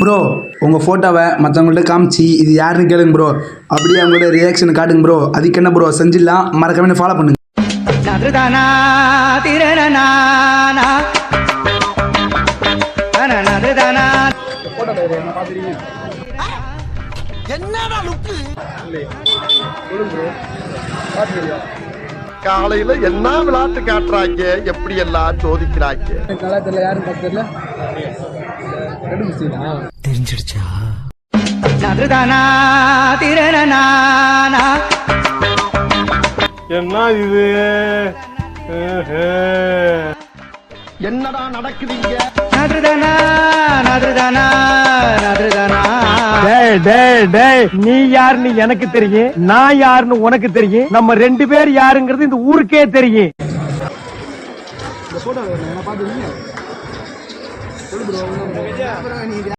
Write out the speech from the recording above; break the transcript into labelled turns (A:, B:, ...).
A: Bro உங்கள் ஃபோட்டோவை மற்றவங்கள்ட்ட காமிச்சு இது யாருன்னு கேளுங்க ப்ரோ. அப்படியே அவங்களோட ரியாக்ஷன் காட்டுங்க ப்ரோ. அதுக்கு என்ன ப்ரோ செஞ்சிடலாம், மறக்காம ஃபாலோ பண்ணுங்க.
B: காலையில என்ன விளையாட்டு காட்டுறாங்க, எப்படி எல்லாம் சோதிக்கிறாங்க.
A: தெரிஞ்சிடுச்சா?
C: என்ன இது?
B: என்னடா நடக்குதுங்க?
C: நீ யாருன்னு எனக்கு தெரியும், நான் யாருன்னு உனக்கு தெரியும். நம்ம ரெண்டு பேர் யாருங்கிறது இந்த ஊருக்கே தெரியும்.